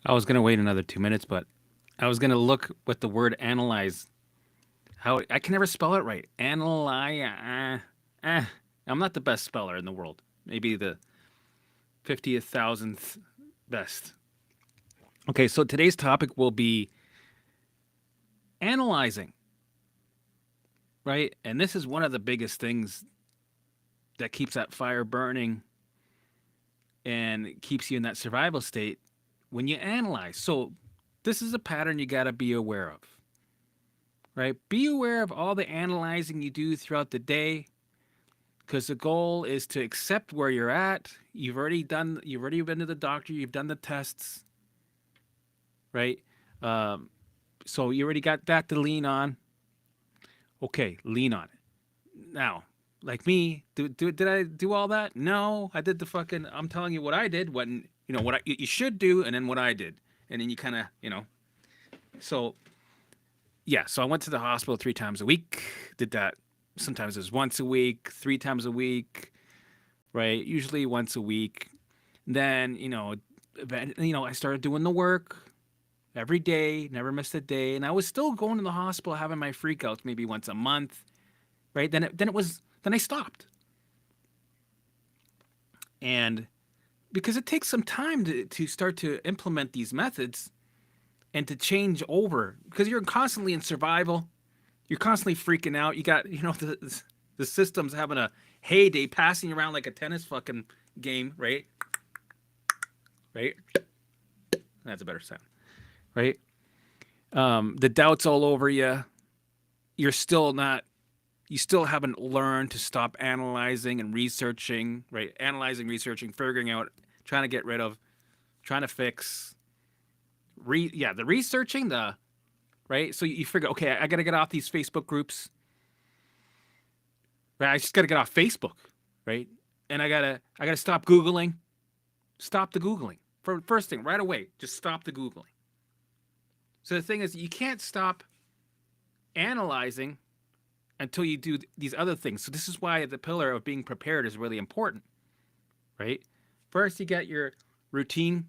I was gonna wait another 2 minutes, but I was gonna look what the word analyze. How I can never spell it right. Analyze. I'm not the best speller in the world. Maybe the 50th thousandth best. Okay, so today's topic will be analyzing, right? And this is one of the biggest things that keeps that fire burning and keeps you in that survival state when you analyze. So this is a pattern you got to be aware of, right? Be aware of all the analyzing you do throughout the day because the goal is to accept where you're at. You've already been to the doctor, you've done the tests, right? Um, so you already got that to lean on. Okay, lean on it. Now, like me, did I do all that? No, I did the fucking. I'm telling you what I did. What you should do, and then what I did, and then you kind of. So yeah, so I went to the hospital 3 times a week. Did that. Sometimes it was once a week, 3 times a week, right? Usually once a week. Then I started doing the work every day, never missed a day, and I was still going to the hospital having my freakouts maybe once a month, right? Then I stopped, and because it takes some time to start to implement these methods and to change over because you're constantly in survival. You're constantly freaking out. You got, the system's having a heyday passing around like a tennis fucking game, right? Right? That's a better sound, right? The doubt's all over you. You're still not, you still haven't learned to stop analyzing and researching, right? Analyzing, researching, figuring out, trying to get rid of, trying to fix. The researching, right? So you figure, okay, I got to get off these Facebook groups. Right? I just got to get off Facebook, right? And I gotta stop Googling. Stop the Googling. First thing, right away, just stop the Googling. So the thing is, you can't stop analyzing until you do these other things. So this is why the pillar of being prepared is really important, right? First, you get your routine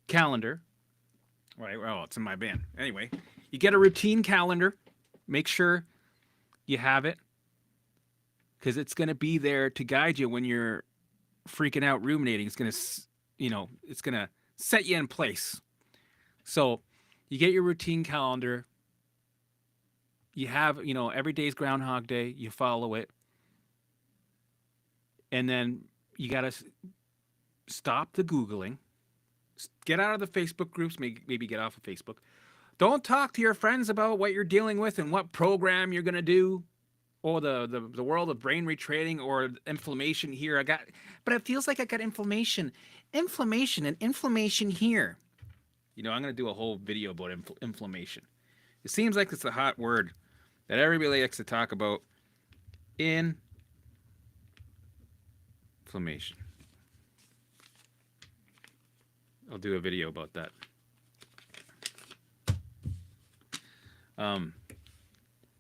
calendar. Right. Oh, it's in my band. Anyway, you get a routine calendar. Make sure you have it because it's going to be there to guide you when you're freaking out, ruminating. It's going to set you in place. So you get your routine calendar. You have, every day's Groundhog Day. You follow it. And then you got to stop the Googling. Get out of the Facebook groups, maybe get off of Facebook. Don't talk to your friends about what you're dealing with and what program you're going to do or the world of brain retraining or inflammation here. But it feels like I got inflammation and inflammation here. I'm going to do a whole video about inflammation. It seems like it's a hot word that everybody likes to talk about. Inflammation. I'll do a video about that.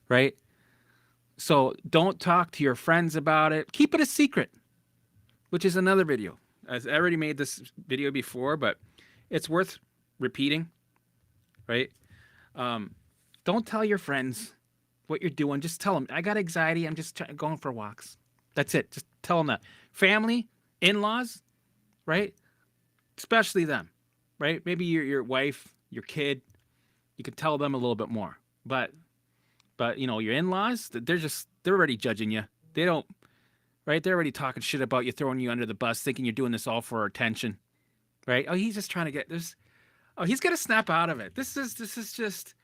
Right? So don't talk to your friends about it. Keep it a secret, which is another video. I already made this video before, but it's worth repeating, right? Don't tell your friends what you're doing. Just tell them, I got anxiety. I'm just going for walks. That's it. Just tell them that. Family, in-laws, right? Especially them, right? Maybe your wife, your kid, you could tell them a little bit more. But your in-laws, they're already judging you. They don't, right? They're already talking shit about you, throwing you under the bus, thinking you're doing this all for attention, right? Oh, he's just trying to get this. Oh, he's gonna snap out of it. This is just.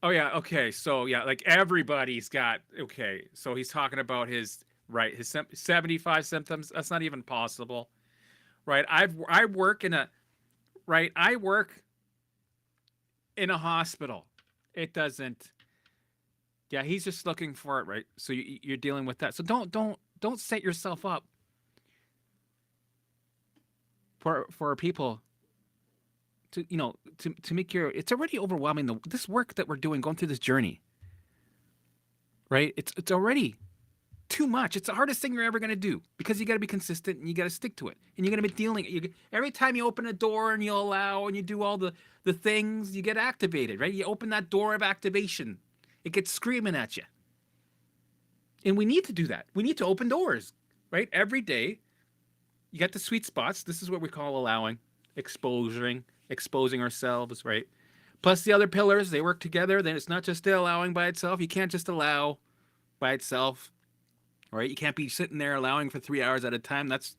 Oh yeah, okay. So yeah, like everybody's got. Okay, so he's talking about his 75 symptoms. That's not even possible. Right. I work in a hospital. It doesn't. Yeah, he's just looking for it, right? So you're dealing with that. So don't set yourself up for people to to make it's already overwhelming this work that we're doing, going through this journey. Right? It's already too much. It's the hardest thing you're ever going to do because you got to be consistent and you got to stick to it. And you're going to be dealing. Every time you open a door and you allow and you do all the things, you get activated, right? You open that door of activation, it gets screaming at you. And we need to do that. We need to open doors, right? Every day, you got the sweet spots. This is what we call allowing, exposing ourselves, right? Plus the other pillars, they work together. Then it's not just allowing by itself. You can't just allow by itself, right? You can't be sitting there allowing for 3 hours at a time. That's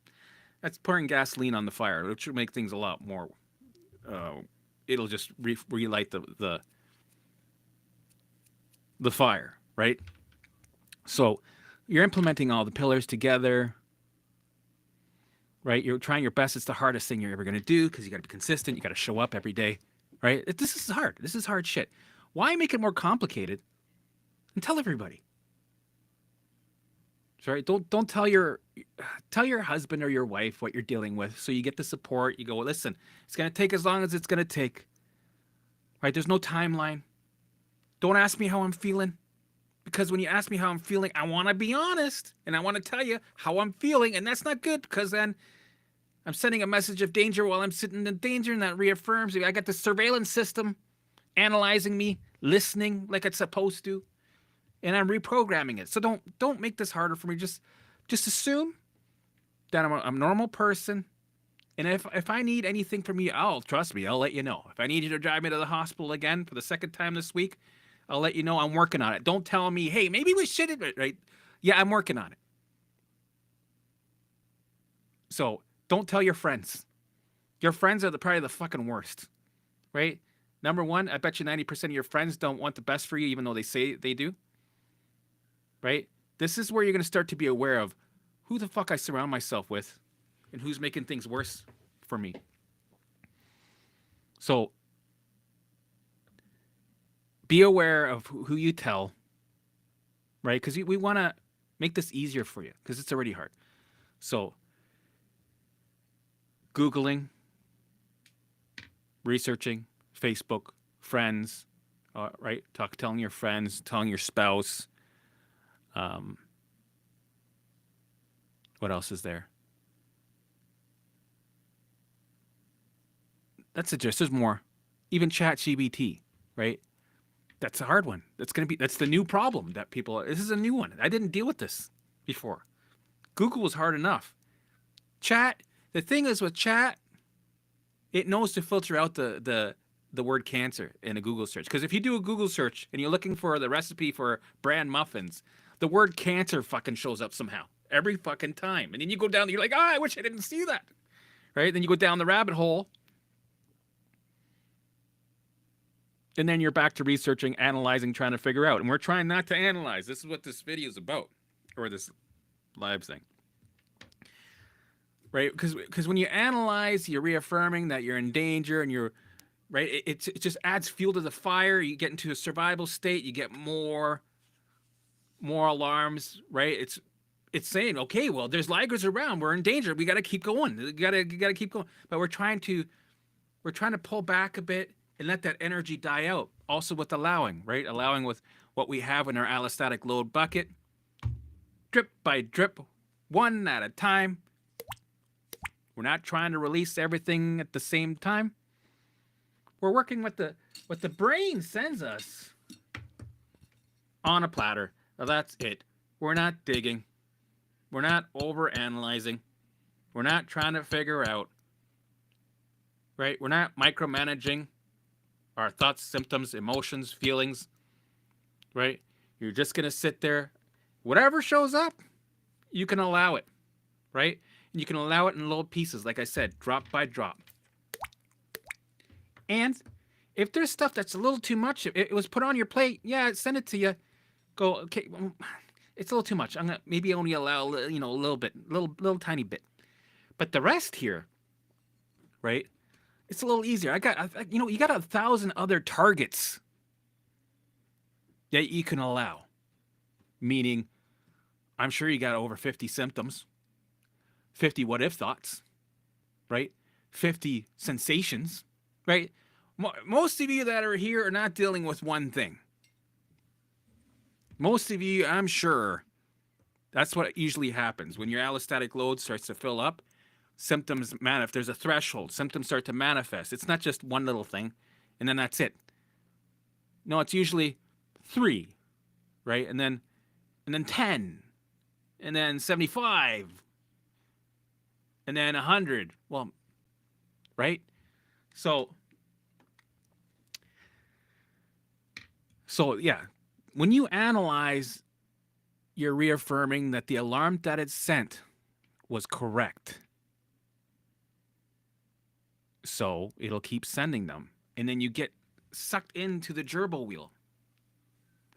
pouring gasoline on the fire, which will make things a lot more. It'll just relight the fire, right? So you're implementing all the pillars together, right? You're trying your best. It's the hardest thing you're ever going to do because you got to be consistent. You got to show up every day, right? This is hard. This is hard shit. Why make it more complicated? And tell everybody. Sorry, don't tell your husband or your wife what you're dealing with, so you get the support. You go, well, listen, it's going to take as long as it's going to take. Right? There's no timeline. Don't ask me how I'm feeling. Because when you ask me how I'm feeling, I want to be honest. And I want to tell you how I'm feeling. And that's not good because then I'm sending a message of danger while I'm sitting in danger. And that reaffirms I got the surveillance system analyzing me, listening like it's supposed to. And I'm reprogramming it. So don't make this harder for me. Just assume that I'm a normal person. And if I need anything from you, trust me, I'll let you know. If I need you to drive me to the hospital again for the second time this week, I'll let you know. I'm working on it. Don't tell me, hey, maybe we should, right? Yeah, I'm working on it. So don't tell your friends. Your friends are probably the fucking worst, right? Number one, I bet you 90% of your friends don't want the best for you, even though they say they do, right? This is where you're going to start to be aware of who the fuck I surround myself with and who's making things worse for me. So be aware of who you tell, right? Because we want to make this easier for you because it's already hard. So Googling, researching, Facebook, friends, right? Telling your friends, telling your spouse. What else is there? That's a gist. There's more. Even ChatGPT, right? That's a hard one. That's the new problem that this is a new one. I didn't deal with this before. Google was hard enough. Chat, the thing is with chat, it knows to filter out the word cancer in a Google search. Because if you do a Google search and you're looking for the recipe for bran muffins, the word cancer fucking shows up somehow every fucking time. And then you go down, you're like, I wish I didn't see that. Right? Then you go down the rabbit hole. And then you're back to researching, analyzing, trying to figure out. And we're trying not to analyze. This is what this video is about, or this live thing. Right? Because when you analyze, you're reaffirming that you're in danger and you're, right? It just adds fuel to the fire. You get into a survival state. You get more alarms, right? It's saying, okay, well, there's laggards around. We're in danger. We got to keep going. You gotta keep going. But we're trying to pull back a bit and let that energy die out. Also with allowing, right? Allowing with what we have in our allostatic load bucket. Drip by drip, one at a time. We're not trying to release everything at the same time. We're working with what the brain sends us on a platter. Now that's it. We're not digging. We're not over-analyzing. We're not trying to figure out, right? We're not micromanaging our thoughts, symptoms, emotions, feelings, right? You're just going to sit there. Whatever shows up, you can allow it, right? And you can allow it in little pieces, like I said, drop by drop. And if there's stuff that's a little too much, it was put on your plate, yeah, send it to you. Go, okay, it's a little too much. I'm gonna maybe only allow, a little bit, little tiny bit. But the rest here, right? It's a little easier. You got 1,000 other targets that you can allow. Meaning, I'm sure you got over 50 symptoms, 50 what if thoughts, right? 50 sensations, right? Most of you that are here are not dealing with one thing. Most of you, I'm sure, That's what usually happens when your allostatic load starts to fill up. Symptoms man, if there's a threshold, symptoms start to manifest. It's not just one little thing, and then that's it. No, it's usually 3, right, and then 10, and then 75, and then 100. Well, right. So yeah, when you analyze, you're reaffirming that the alarm that it sent was correct. So it'll keep sending them. And then you get sucked into the gerbil wheel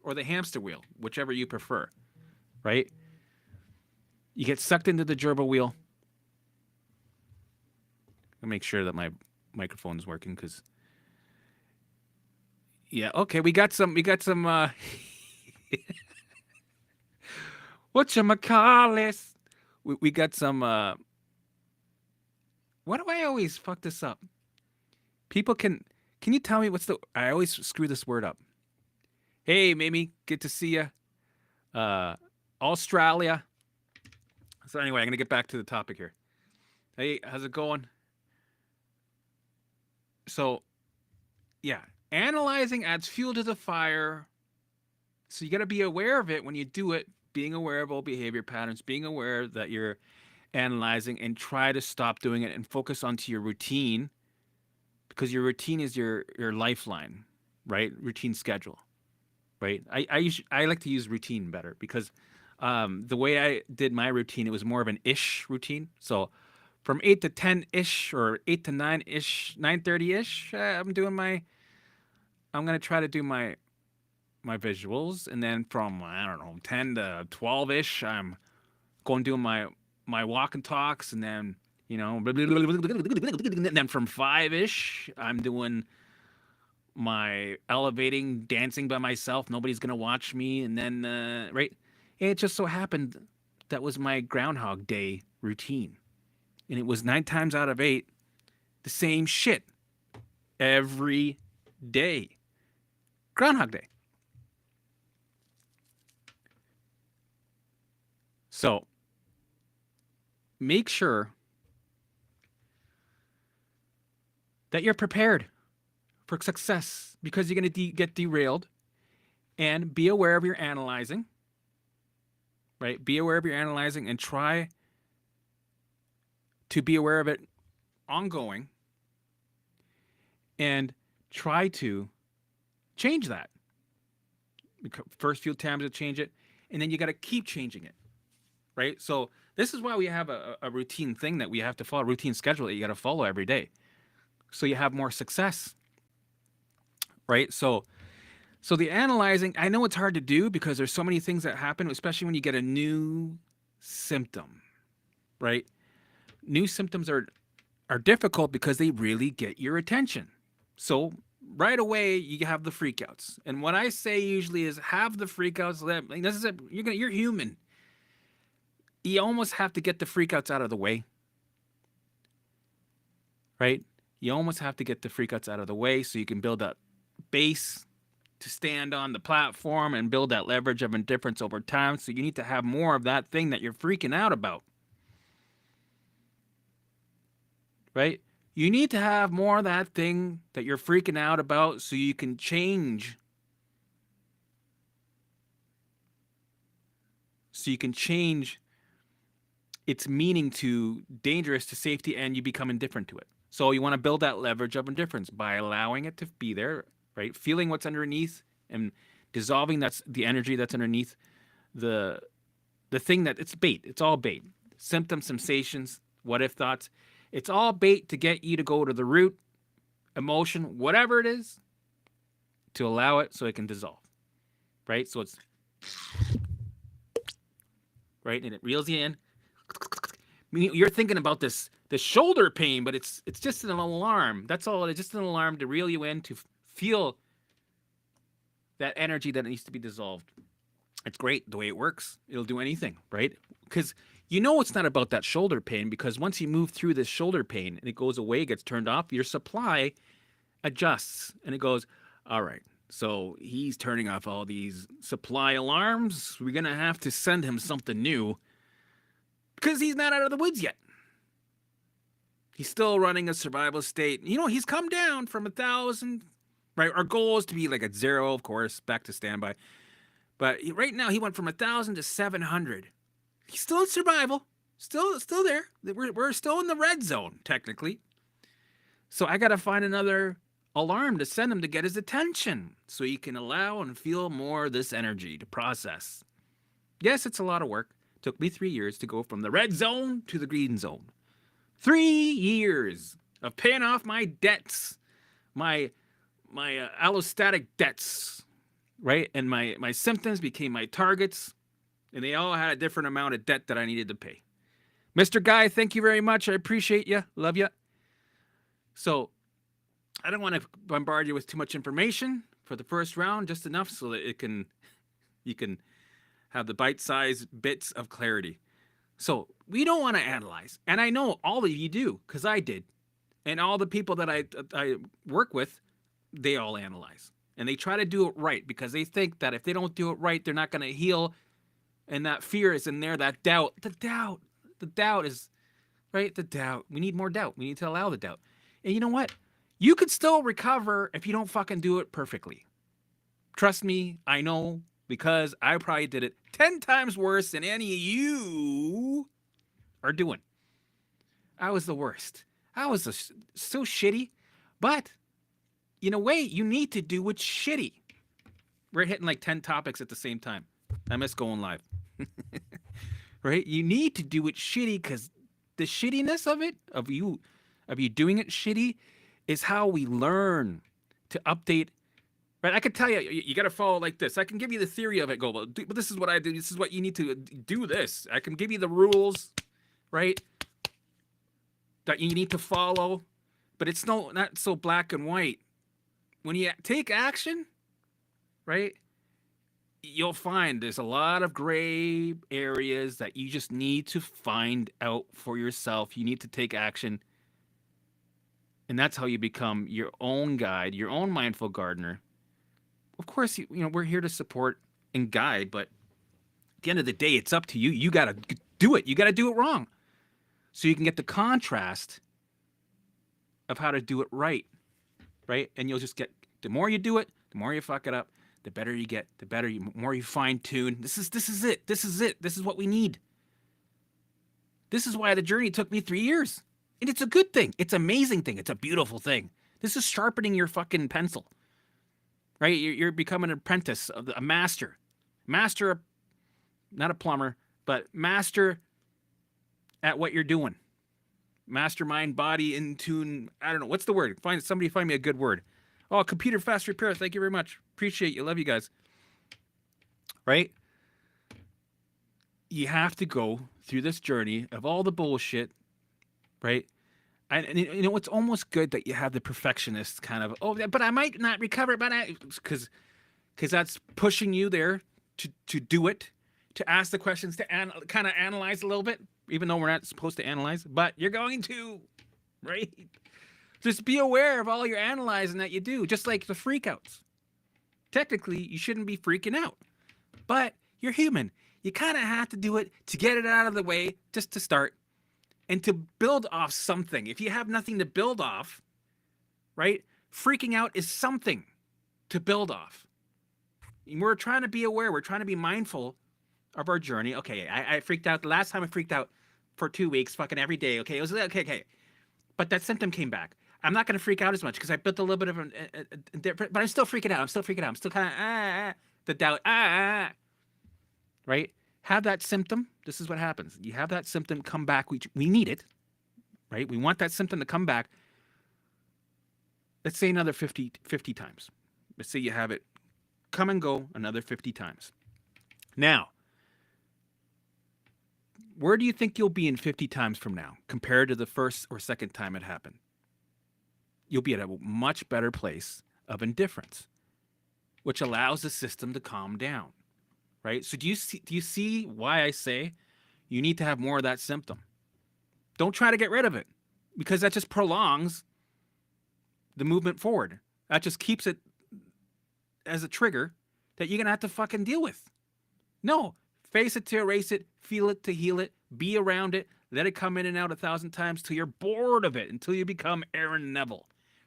or the hamster wheel, whichever you prefer, right? You get sucked into the gerbil wheel. I'll make sure that my microphone is working because, yeah, okay, we got some, whatchamacallis? We got some, why do I always fuck this up? People can you tell me I always screw this word up. Hey, Mimi, good to see you. Australia. So anyway, I'm going to get back to the topic here. Hey, how's it going? So, yeah, analyzing adds fuel to the fire. So you got to be aware of it when you do it, being aware of all behavior patterns, being aware that you're analyzing, and try to stop doing it and focus onto your routine, because your routine is your lifeline, right? Routine schedule, right? I like to use routine better because the way I did my routine, it was more of an ish routine. So from 8 to 10 ish or 8 to 9 ish, 9:30 ish, I'm gonna try to do my visuals, and then from, I don't know, 10 to 12 ish, I'm going doing my walk and talks, and then, you know, and then from 5 ish, I'm doing my elevating, dancing by myself. Nobody's gonna watch me, and then right, and it just so happened that was my Groundhog Day routine, and it was 9 times out of 8 the same shit every day. Groundhog Day. So make sure that you're prepared for success, because you're going to get derailed, and be aware of your analyzing, right? Be aware of your analyzing and try to be aware of it ongoing, and try to change that. First few times to change it, and then you got to keep changing it, right? So this is why we have a routine thing that we have to follow, a routine schedule that you got to follow every day, so you have more success, right? So the analyzing, I know it's hard to do because there's so many things that happen, especially when you get a new symptom, right? New symptoms are difficult because they really get your attention. So right away you have the freakouts, and what I say usually is have the freakouts. Like, this is it. You're human. You almost have to get the freakouts out of the way, right? You almost have to get the freakouts out of the way so you can build that base to stand on the platform and build that leverage of indifference over time. So you need to have more of that thing that you're freaking out about, right? You need to have more of that thing that you're freaking out about so you can change. So you can change its meaning to dangerous to safety, and you become indifferent to it. So you want to build that leverage of indifference by allowing it to be there, right? Feeling what's underneath and dissolving that's the energy that's underneath the thing that it's bait. It's all bait. Symptoms, sensations, what if thoughts. It's all bait to get you to go to the root emotion, whatever it is, to allow it so it can dissolve, right? So it's right, and it reels you in. You're thinking about this shoulder pain, but it's just an alarm. That's all. It's just an alarm to reel you in, to feel that energy that needs to be dissolved. It's great the way it works. It'll do anything, right? Because you know it's not about that shoulder pain, because once you move through this shoulder pain and it goes away, gets turned off, your supply adjusts and it goes, all right, So he's turning off all these supply alarms. We're going to have to send him something new because he's not out of the woods yet. He's still running a survival state. You know, he's come down from 1,000. Right, our goal is to be like at 0, of course, back to standby. But right now he went from 1,000 to 700. He's still in survival, still there. We're still in the red zone technically. So I got to find another alarm to send him to get his attention, so he can allow and feel more of this energy to process. Yes, it's a lot of work. It took me 3 years to go from the red zone to the green zone. 3 years of paying off my debts, my allostatic debts, right? And my symptoms became my targets, and they all had a different amount of debt that I needed to pay. Mr. Guy, thank you very much. I appreciate you. Love you. So I don't want to bombard you with too much information for the first round, just enough so that you can have the bite-sized bits of clarity. So we don't want to analyze. And I know all of you do, because I did. And all the people that I work with, they all analyze. And they try to do it right because they think that if they don't do it right, they're not going to heal. And that fear is in there, that doubt. The doubt is, right? The doubt. We need more doubt. We need to allow the doubt. And you know what? You could still recover if you don't fucking do it perfectly. Trust me, I know, because I probably did it 10 times worse than any of you are doing. I was the worst. I was so shitty. But in a way, you need to do what's shitty. We're hitting like 10 topics at the same time. I miss going live. Right? You need to do it shitty because the shittiness of it, of you doing it shitty, is how we learn to update. Right? I could tell you, you got to follow like this. I can give you the theory of it, go, but this is what I do. This is what you need to do this. I can give you the rules, right? That you need to follow, but it's not so black and white. When you take action, right, you'll find there's a lot of gray areas that you just need to find out for yourself. You need to take action. And that's how you become your own guide, your own mindful gardener. Of course, we're here to support and guide, but at the end of the day, it's up to you. You got to do it. You got to do it wrong. So you can get the contrast of how to do it right. Right? And you'll just get, the more you do it, the more you fuck it up, the better you get, the more you fine tune. This is it. This is it. This is what we need. This is why the journey took me 3 years. And it's a good thing. It's an amazing thing. It's a beautiful thing. This is sharpening your fucking pencil. Right? You're becoming an apprentice, a master. Master, not a plumber, but master at what you're doing. Mastermind, body in tune. I don't know. What's the word? Somebody find me a good word. Oh, computer fast repair. Thank you very much. Appreciate you. Love you guys. Right? You have to go through this journey of all the bullshit. Right? And it's almost good that you have the perfectionist kind of, but I might not recover, but because that's pushing you there to do it, to ask the questions, to kind of analyze a little bit, even though we're not supposed to analyze, but you're going to, right? Just be aware of all your analyzing that you do, just like the freakouts. Technically, you shouldn't be freaking out, but you're human. You kind of have to do it to get it out of the way, just to start, and to build off something. If you have nothing to build off, right? Freaking out is something to build off. We're trying to be aware. We're trying to be mindful of our journey. Okay, I freaked out. The last time I freaked out for 2 weeks, fucking every day. Okay, it was okay. But that symptom came back. I'm not going to freak out as much because I built a little bit of a different, but I'm still freaking out. I'm still kind of, the doubt, right? Have that symptom. This is what happens. You have that symptom come back. We need it, right? We want that symptom to come back. Let's say another 50 times. Let's say you have it come and go another 50 times. Now, where do you think you'll be in 50 times from now compared to the first or second time it happened? You'll be at a much better place of indifference, which allows the system to calm down, right? So do you see why I say you need to have more of that symptom? Don't try to get rid of it because that just prolongs the movement forward. That just keeps it as a trigger that you're gonna have to fucking deal with. No, face it to erase it, feel it to heal it, be around it, let it come in and out 1,000 times till you're bored of it, until you become Aaron Neville,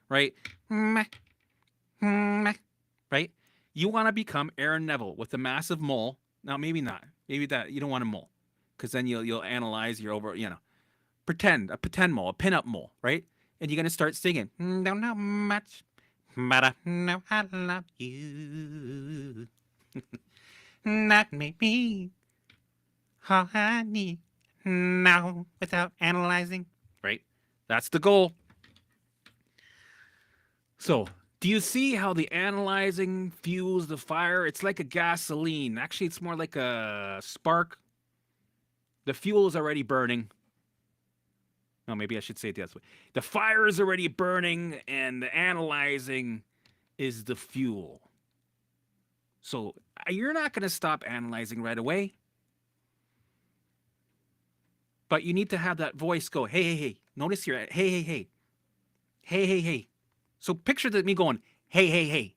right? Right? You want to become Aaron Neville with a massive mole. Now, maybe not. Maybe that you don't want a mole, because then you'll analyze your over. Pretend a pretend mole, a pinup mole, right? And you're gonna start singing. Don't know much, but I know I love you. Not me all I need now without analyzing. Right? That's the goal. So, do you see how the analyzing fuels the fire? It's like a gasoline. Actually, it's more like a spark. The fuel is already burning. No, maybe I should say it the other way. The fire is already burning, and the analyzing is the fuel. So, you're not going to stop analyzing right away. But you need to have that voice go, hey, hey, hey. Notice your, hey, hey, hey. Hey, hey, hey. So picture me going, hey, hey, hey.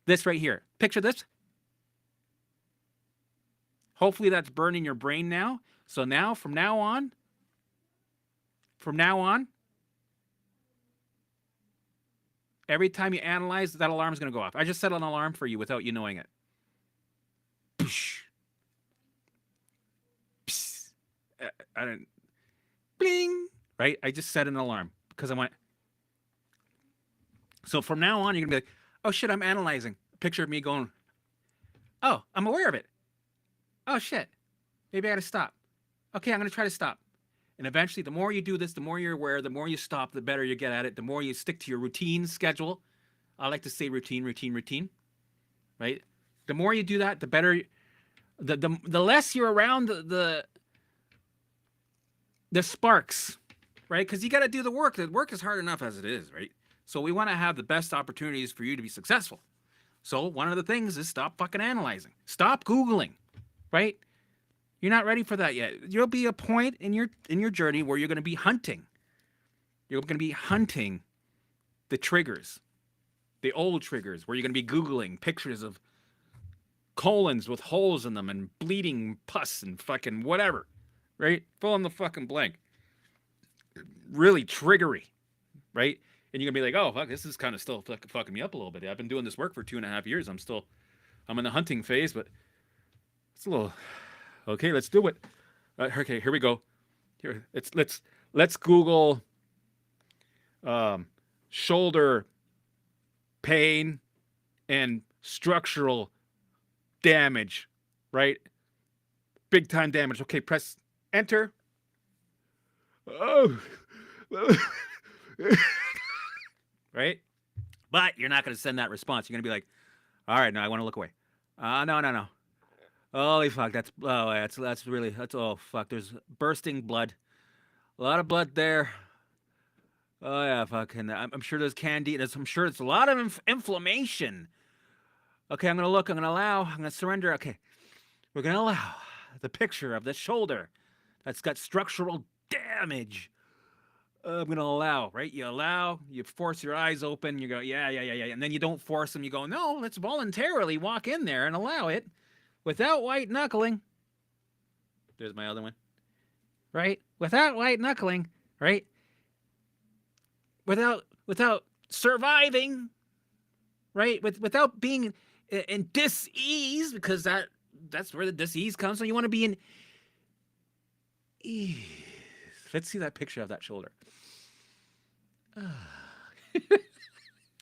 This right here. Picture this. Hopefully that's burning your brain now. So now, from now on, every time you analyze, that alarm's going to go off. I just set an alarm for you without you knowing it. Psh. Psh. I didn't. Bling. Right? I just set an alarm because I went. So from now on, you're going to be like, oh shit, I'm analyzing. Picture of me going, oh, I'm aware of it. Oh shit. Maybe I got to stop. Okay, I'm going to try to stop. And eventually, the more you do this, the more you're aware, the more you stop, the better you get at it, the more you stick to your routine schedule. I like to say routine, right? The more you do that, the better, the less you're around the sparks, right? Because you got to do the work. The work is hard enough as it is, right? So we want to have the best opportunities for you to be successful. So one of the things is stop fucking analyzing. Stop Googling, right? You're not ready for that yet. There'll be a point in your journey where you're going to be hunting. You're going to be hunting the triggers, the old triggers, where you're going to be Googling pictures of colons with holes in them and bleeding pus and fucking whatever, right? Fill in the fucking blank. Really triggery, right? And you're going to be like, oh, fuck, this is kind of still fucking me up a little bit. I've been doing this work for 2.5 years. I'm in the hunting phase, but it's a little... Okay, let's do it. Okay, here we go. Here, let's Google shoulder pain and structural damage, right? Big time damage. Okay, press enter. Oh, right? But you're not going to send that response. You're going to be like, all right, no, I want to look away. No. Holy fuck, that's oh fuck, there's bursting blood. A lot of blood there. Oh yeah, fucking, I'm sure there's candida. I'm sure it's a lot of inflammation. Okay, I'm gonna look, I'm gonna surrender. Okay, we're gonna allow the picture of the shoulder that's got structural damage. I'm gonna allow, right? You force your eyes open, you go, yeah. And then you don't force them, you go, no, let's voluntarily walk in there and allow it. Without white knuckling, there's my other one, right? Without white knuckling, right? Without surviving, right? Without being in dis-ease, because that's where the dis-ease comes from. You want to be in ease. Let's see that picture of that shoulder.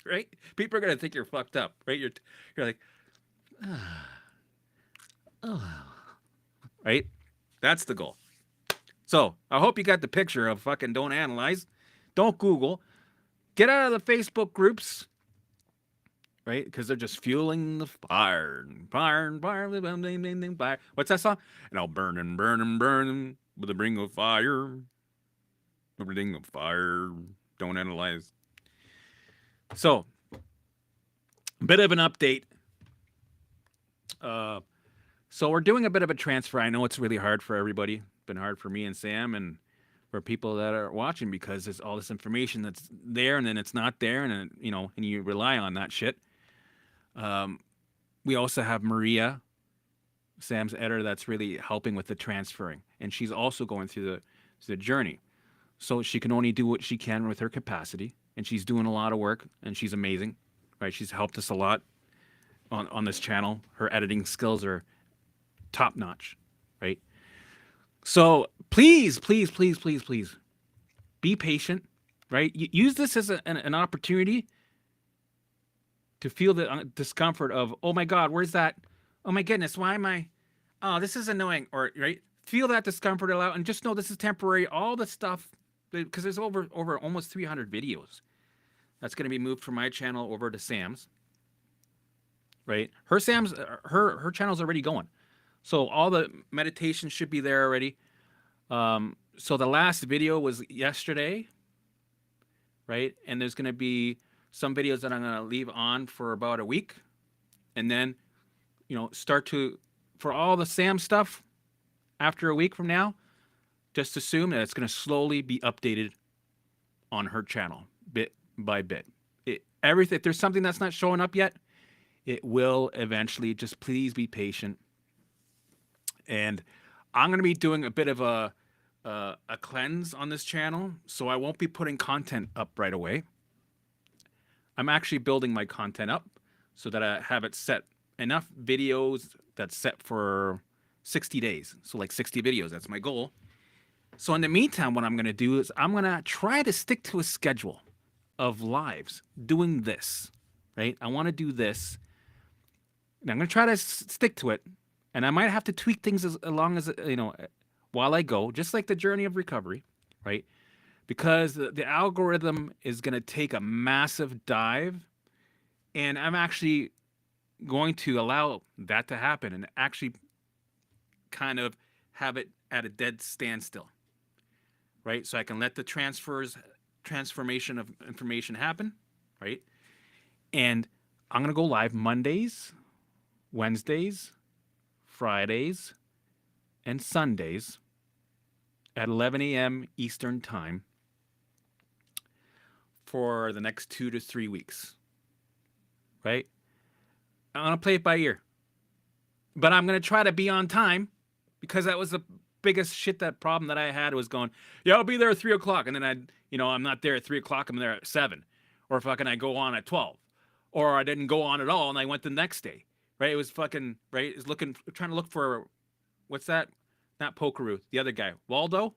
Right? People are gonna think you're fucked up, right? You're like, right? That's the goal. So I hope you got the picture of fucking don't analyze, don't Google, get out of the Facebook groups, right? Because they're just fueling the fire. What's that song? And I'll burn with a ring of fire. A ring of fire. Don't analyze. So, a bit of an update. So we're doing a bit of a transfer. I know it's really hard for everybody. It's been hard for me and Sam and for people that are watching, because there's all this information that's there and then it's not there, and and you rely on that shit. We also have Maria, Sam's editor, that's really helping with the transferring, and she's also going through the journey. So she can only do what she can with her capacity, and she's doing a lot of work, and she's amazing, right? She's helped us a lot on this channel. Her editing skills are top notch, right? So please, please, please, please, please be patient, right? Use this as an opportunity to feel the discomfort of, oh my God, where's that? Oh my goodness, why am I? Oh, this is annoying. Or right, feel that discomfort out, and just know this is temporary. All the stuff, because there's over almost 300 videos that's going to be moved from my channel over to Sam's. Right, her channel's already going, so all the meditation should be there already. So the last video was yesterday, right? And there's going to be some videos that I'm going to leave on for about a week, and then start to, for all the Sam stuff after a week from now, just assume that it's going to slowly be updated on her channel bit by bit. Everything, if there's something that's not showing up yet, it will eventually. Just please be patient. And I'm going to be doing a bit of a cleanse on this channel, so I won't be putting content up right away. I'm actually building my content up so that I have it set enough videos that's set for 60 days. So like 60 videos, that's my goal. So in the meantime, what I'm going to do is I'm going to try to stick to a schedule of lives doing this, right? I want to do this. And I'm going to try to stick to it. And I might have to tweak things as long as, while I go, just like the journey of recovery, right? Because the algorithm is going to take a massive dive. And I'm actually going to allow that to happen and actually kind of have it at a dead standstill, right? So I can let the transformation of information happen, right? And I'm going to go live Mondays, Wednesdays, Fridays, and Sundays at 11 a.m. Eastern Time for the next 2 to 3 weeks, right? I'm going to play it by ear. But I'm going to try to be on time, because that was the biggest problem that I had, was going, yeah, I'll be there at 3 o'clock. And then I'm not there at 3 o'clock. I'm there at 7. Or fucking I go on at 12. Or I didn't go on at all and I went the next day, right? It was fucking, right? It's trying to look for, what's that? Not Pokeroo, the other guy. Waldo?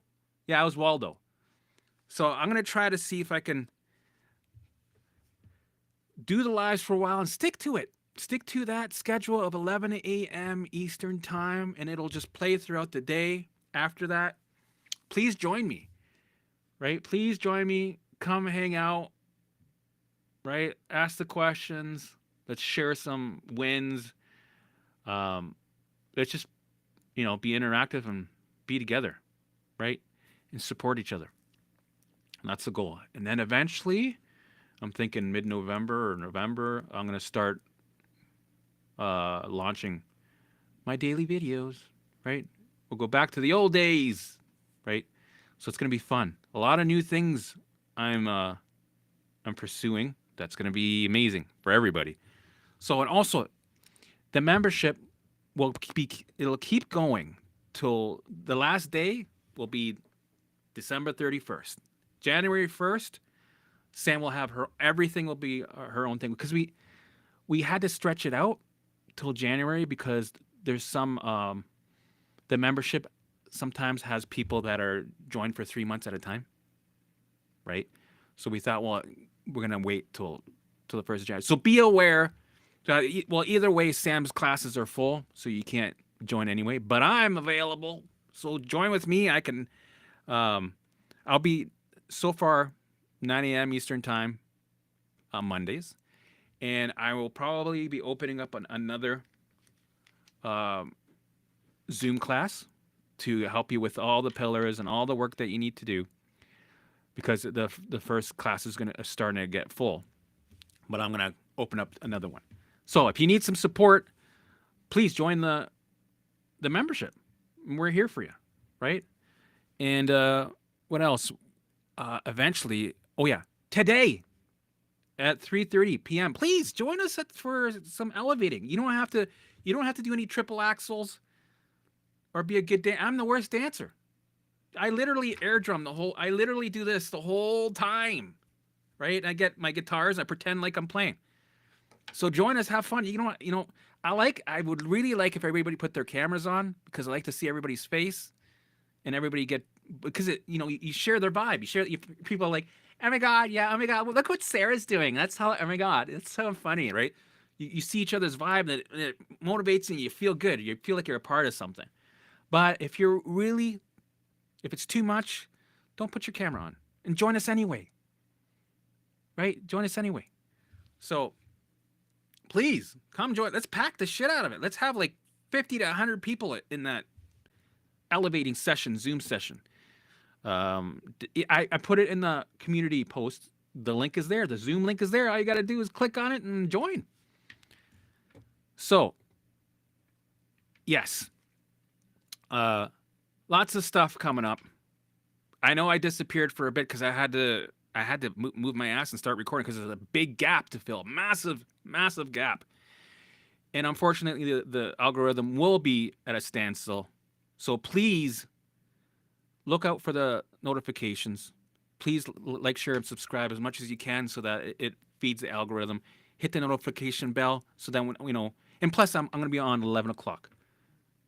Yeah, I was Waldo. So I'm going to try to see if I can do the lives for a while and stick to it. Stick to that schedule of 11 a.m. Eastern Time, and it'll just play throughout the day. After that, please join me, right? Please join me. Come hang out, right? Ask the questions. Let's share some wins. Let's just, be interactive and be together, right? And support each other. And that's the goal. And then eventually, I'm thinking mid-November or November, I'm going to start launching my daily videos, right? We'll go back to the old days, right? So it's going to be fun. A lot of new things I'm pursuing. That's going to be amazing for everybody. So, and also the membership it'll keep going till the last day will be December 31st. January 1st, Sam will have everything will be her own thing, because we had to stretch it out till January, because there's some the membership sometimes has people that are joined for 3 months at a time, right? So we thought, well, we're gonna wait till the 1st of January. So be aware. Well, either way, Sam's classes are full, so you can't join anyway. But I'm available, so join with me. I can. I'll be so far 9 a.m. Eastern Time on Mondays. And I will probably be opening up another Zoom class to help you with all the pillars and all the work that you need to do, because the first class is starting to get full. But I'm going to open up another one. So if you need some support, please join the membership. We're here for you, right? And what else? Eventually, today, at 3:30 p.m. Please join us for some elevating. You don't have to. You don't have to do any triple axles or be a good dancer. I'm the worst dancer. I literally air drum the whole. I literally do this the whole time, right? I get my guitars. I pretend like I'm playing. So join us, have fun. You know what? I would really like if everybody put their cameras on because I like to see everybody's face and everybody get because you share their vibe. People are like, oh my god, yeah, oh my god, well, look what Sarah's doing. That's how. Oh my god, it's so funny, right? You see each other's vibe that it motivates and you feel good. You feel like you're a part of something. But if it's too much, don't put your camera on and join us anyway. Right? Join us anyway. So please come join. Let's pack the shit out of it. Let's have like 50 to 100 people in that elevating session, Zoom session. I put it in the community post. The link is there. The Zoom link is there. All you got to do is click on it and join. So, yes. Lots of stuff coming up. I know I disappeared for a bit because I had to move my ass and start recording because there's a big gap to fill. Massive gap. And unfortunately, the algorithm will be at a standstill. So please look out for the notifications. Please like, share, and subscribe as much as you can so that it feeds the algorithm. Hit the notification bell so that when and plus I'm going to be on 11 o'clock.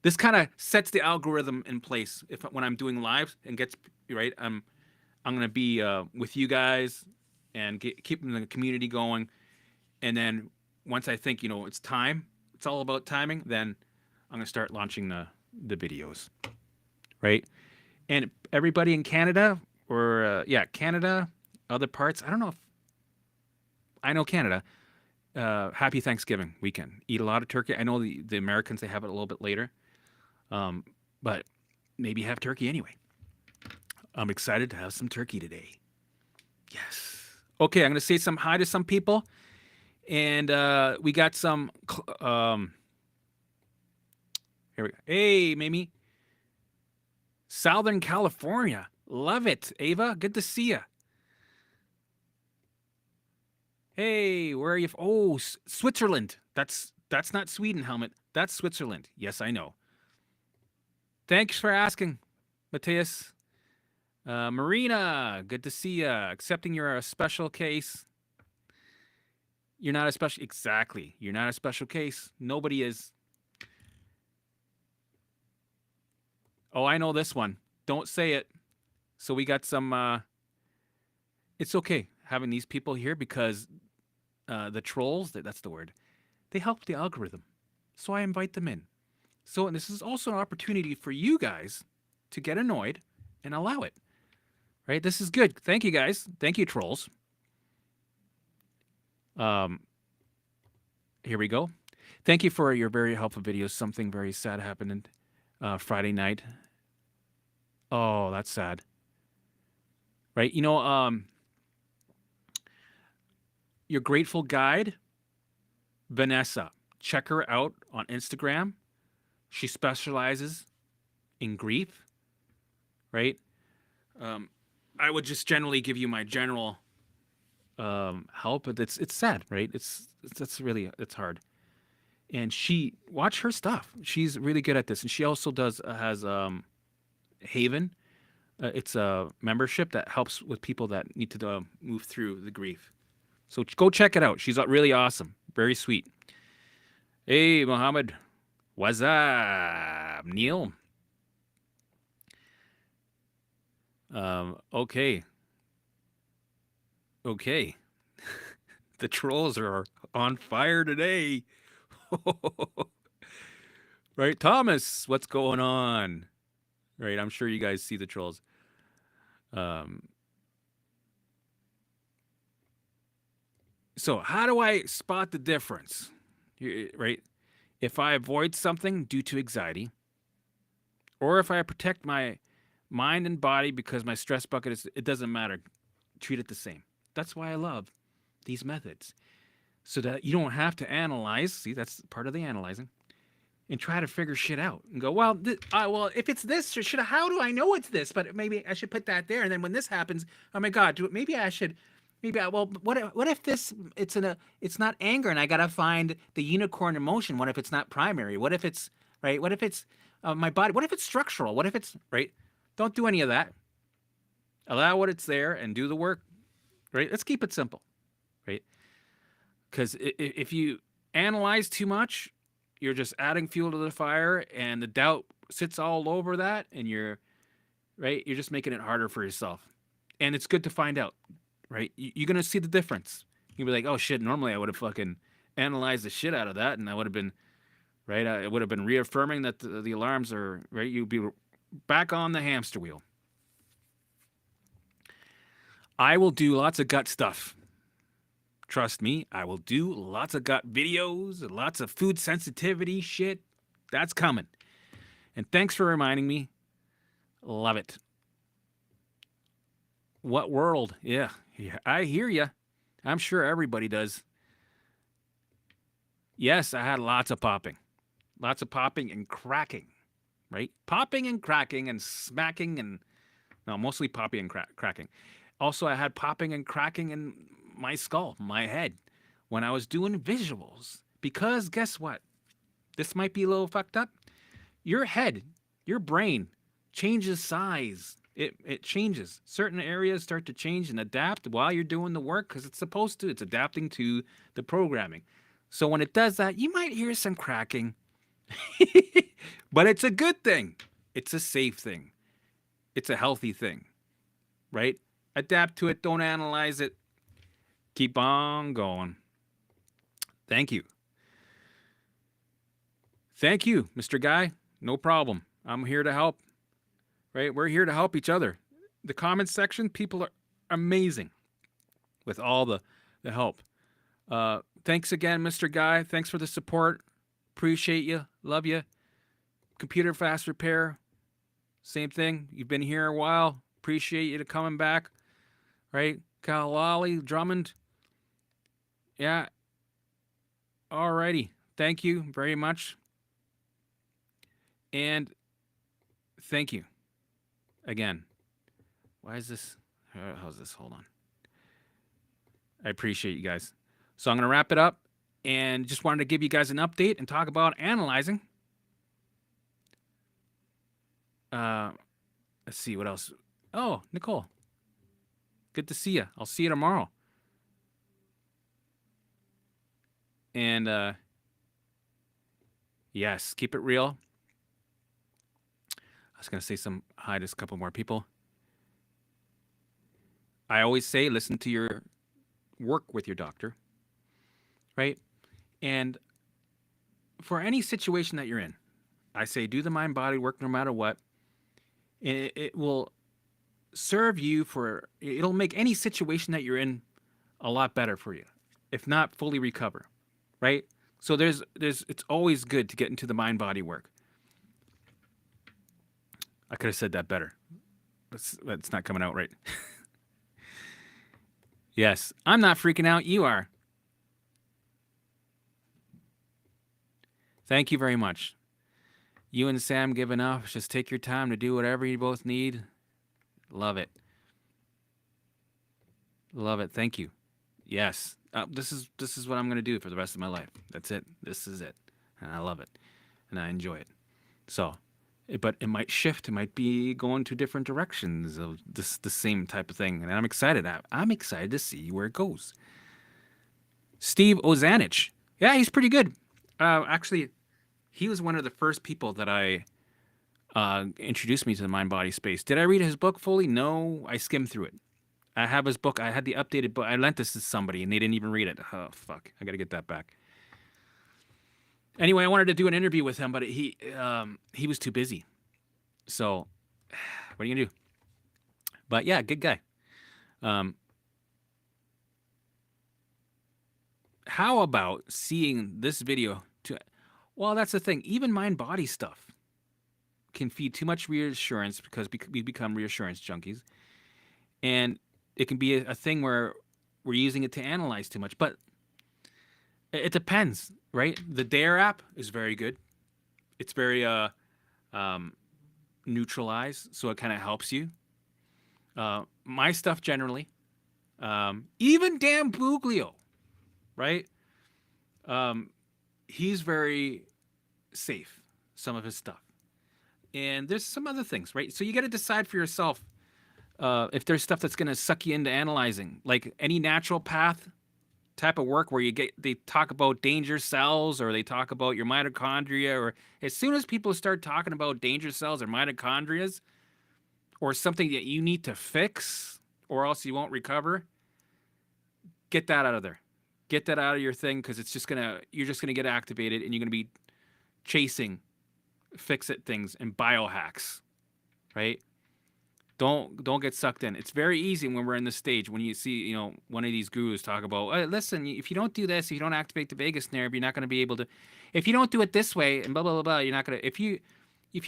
This kind of sets the algorithm in place. When I'm doing lives and gets right, I'm going to be with you guys and keeping the community going. And then once I think it's time, it's all about timing. Then I'm going to start launching the videos, right? And everybody in Canada Canada, other parts. I don't know if I know Canada. Happy Thanksgiving weekend. Eat a lot of turkey. I know the Americans, they have it a little bit later. But maybe have turkey anyway. I'm excited to have some turkey today. Yes. Okay, I'm going to say some hi to some people. And we got some... here we go. Hey, Mimi. Southern California. Love it, Ava. Good to see you. Hey, where are you? Oh, Switzerland. That's not Sweden, Helmut. That's Switzerland. Yes, I know. Thanks for asking, Matthias. Marina, good to see you. Accepting you're a special case. You're not a special... Exactly. You're not a special case. Nobody is. Oh, I know this one. Don't say it. So we got some... it's okay having these people here because the trolls, that's the word, they help the algorithm. So I invite them in. So and this is also an opportunity for you guys to get annoyed and allow it. Right? This is good. Thank you, guys. Thank you, trolls. Here we go. Thank you for your very helpful videos. Something very sad happened Friday night. Oh, that's sad. Right? Your grateful guide, Vanessa. Check her out on Instagram. She specializes in grief, right? I would just generally give you my general help, but it's sad, right? It's hard. And watch her stuff. She's really good at this, and she also has Haven. It's a membership that helps with people that need to move through the grief. So go check it out. She's really awesome, very sweet. Hey, Mohammed. What's up, Neil? Okay. The trolls are on fire today. Right, Thomas, what's going on? Right, I'm sure you guys see the trolls. So how do I spot the difference? Right? If I avoid something due to anxiety, or if I protect my mind and body because my stress bucket it doesn't matter. Treat it the same. That's why I love these methods. So that you don't have to analyze. See, that's part of the analyzing. And try to figure shit out. And go, well, if it's this, how do I know it's this? But maybe I should put that there. And then when this happens, oh my God, maybe I should Maybe well, what if this it's not anger and I gotta find the unicorn emotion? What if it's not primary? What if it's right? What if it's my body? What if it's structural? What if it's right? Don't do any of that. Allow what it's there and do the work. Right? Let's keep it simple. Right? Because if you analyze too much, you're just adding fuel to the fire, and the doubt sits all over that, and you're right. You're just making it harder for yourself. And it's good to find out. Right? You're gonna see the difference. You'll be like, oh shit. Normally I would have fucking analyzed the shit out of that, and I would have been right. It would have been reaffirming that the alarms are right. You'd be back on the hamster wheel. I will do lots of gut stuff. Trust me, I will do lots of gut videos, lots of food sensitivity shit. That's coming. And thanks for reminding me. Love it. What world? Yeah, I hear you. I'm sure everybody does. Yes, I had lots of popping and cracking, right? Popping and cracking and smacking and no, mostly popping and cracking. Also, I had popping and cracking in my skull, my head, when I was doing visuals. Because guess what? This might be a little fucked up. Your head, your brain changes size. It changes. Certain areas start to change and adapt while you're doing the work because it's supposed to. It's adapting to the programming. So when it does that, you might hear some cracking, but it's a good thing. It's a safe thing. It's a healthy thing, right? Adapt to it. Don't analyze it. Keep on going. Thank you. Thank you, Mr. Guy. No problem. I'm here to help. Right? We're here to help each other. The comments section, people are amazing with all the help. Thanks again, Mr. Guy. Thanks for the support. Appreciate you. Love you. Computer Fast Repair, same thing. You've been here a while. Appreciate you coming back. Right? Kalali, Drummond. Yeah. Alrighty. Thank you very much. And thank you again. Why is this? How's this? Hold on. I appreciate you guys. So I'm going to wrap it up and just wanted to give you guys an update and talk about analyzing. Let's see what else. Oh, Nicole. Good to see you. I'll see you tomorrow. And yes, keep it real. I was going to say some hi to a couple more people. I always say listen to your work with your doctor, right? And for any situation that you're in, I say do the mind body work no matter what. It will serve you it'll make any situation that you're in a lot better for you, if not fully recover, right? So it's always good to get into the mind body work. I could have said that better. That's not coming out right. Yes, I'm not freaking out. You are. Thank you very much. You and Sam give enough. Just take your time to do whatever you both need. Love it. Love it. Thank you. Yes. This is what I'm going to do for the rest of my life. That's it. This is it. And I love it. And I enjoy it. So, but it might shift. It might be going to different directions of the same type of thing. And I'm excited. I'm excited to see where it goes. Steve Ozanich. Yeah, he's pretty good. Actually, he was one of the first people that I introduced me to the mind body space. Did I read his book fully? No, I skimmed through it. I have his book. I had the updated book. I lent this to somebody and they didn't even read it. Oh, fuck. I got to get that back. Anyway, I wanted to do an interview with him, but he was too busy. So, what are you going to do? But yeah, good guy. How about seeing this video? Well, that's the thing. Even mind body stuff can feed too much reassurance because we become reassurance junkies. And it can be a thing where we're using it to analyze too much. But it depends, right? The Dare app is very good. It's very neutralized, so it kind of helps you. My stuff generally, Even Dan Buglio, right? Um, he's very safe, some of his stuff. And there's some other things, right? So you got to decide for yourself if there's stuff that's going to suck you into analyzing, like any natural path type of work where they talk about danger cells or they talk about your mitochondria, or as soon as people start talking about danger cells or mitochondrias or something that you need to fix or else you won't recover, get that out of there. Get that out of your thing, because you're just gonna get activated and you're gonna be chasing fix it things and biohacks, right? Don't get sucked in. It's very easy when we're in this stage, when you see, one of these gurus talk about, listen, if you don't do this, if you don't activate the vagus nerve, you're not going to be able to. If you don't do it this way, and blah blah blah blah, you're not going to. If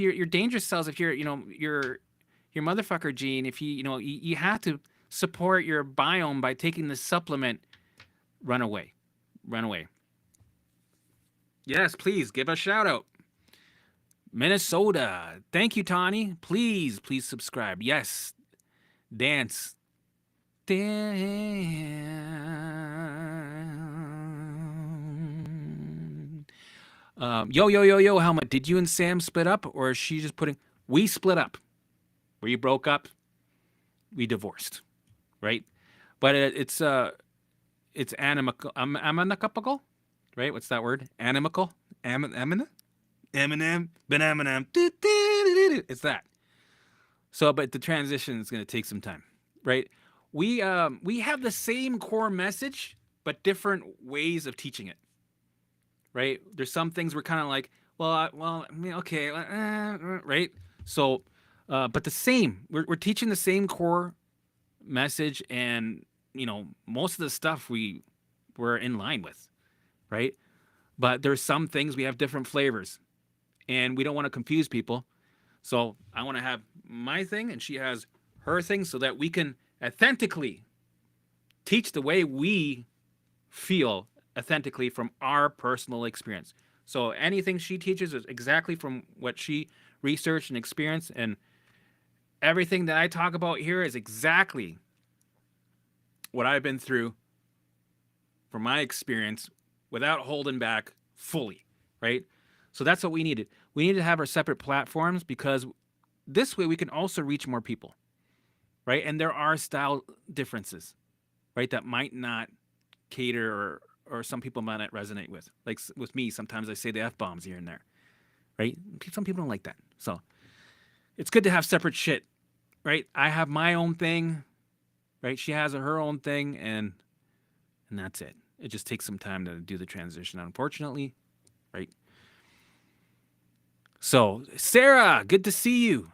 your dangerous cells, if you're, your motherfucker gene, if you have to support your biome by taking the supplement, run away, run away. Yes, please give a shout out. Minnesota. Thank you, Tawny. Please subscribe. Yes. Dance. Dan. Yo, Helmut. Did you and Sam split up, or is she just putting? We split up. We broke up. We divorced. Right. But it's animical. Amicable. Right. What's that word? Animical. Eminem. Banana. It's that. So, but the transition is going to take some time, right? We have the same core message, but different ways of teaching it, right? There's some things we're kind of like, okay, right? So, but the same, we're teaching the same core message, and most of the stuff we're in line with, right? But there's some things we have different flavors, and we don't want to confuse people. So I want to have my thing and she has her thing, so that we can authentically teach the way we feel authentically from our personal experience. So anything she teaches is exactly from what she researched and experienced, and everything that I talk about here is exactly what I've been through from my experience, without holding back fully, right? So that's what we needed. We needed to have our separate platforms, because this way we can also reach more people, right? And there are style differences, right, that might not cater, or some people might not resonate with. Like with me, sometimes I say the F bombs here and there, right? Some people don't like that. So it's good to have separate shit, right? I have my own thing, right? She has her own thing, and that's it. It just takes some time to do the transition, unfortunately, right? So, Sarah, good to see you.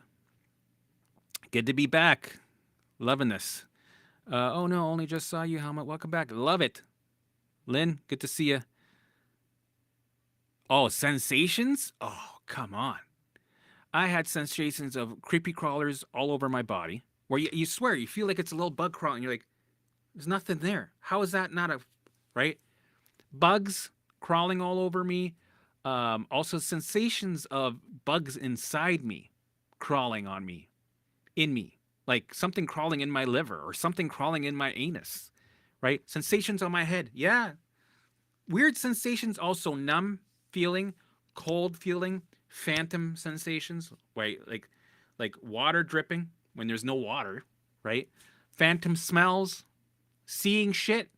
Good to be back. Loving this. Oh no, only just saw you, Helmut. Welcome back. Love it. Lynn, good to see you. Oh, sensations? Oh, come on. I had sensations of creepy crawlers all over my body, where you swear, you feel like it's a little bug crawling. You're like, there's nothing there. How is that not a, right? Bugs crawling all over me. Also sensations of bugs inside me, crawling on me, in me, like something crawling in my liver or something crawling in my anus, right? Sensations on my head. Yeah. Weird sensations, also numb feeling, cold feeling, phantom sensations, right? Like water dripping when there's no water, right? Phantom smells, seeing shit,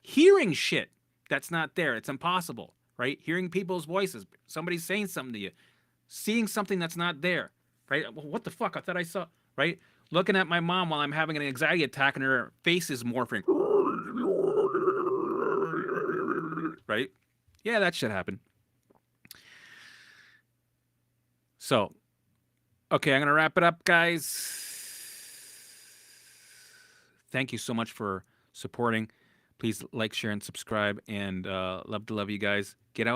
hearing shit that's not there. It's impossible, right? Hearing people's voices, somebody's saying something to you, seeing something that's not there, right? Well, what the fuck? I thought I saw, right? Looking at my mom while I'm having an anxiety attack and her face is morphing, right? Yeah, that should happen. So, okay, I'm going to wrap it up, guys. Thank you so much for supporting. Please like, share, and subscribe. And love to love you guys. Get out.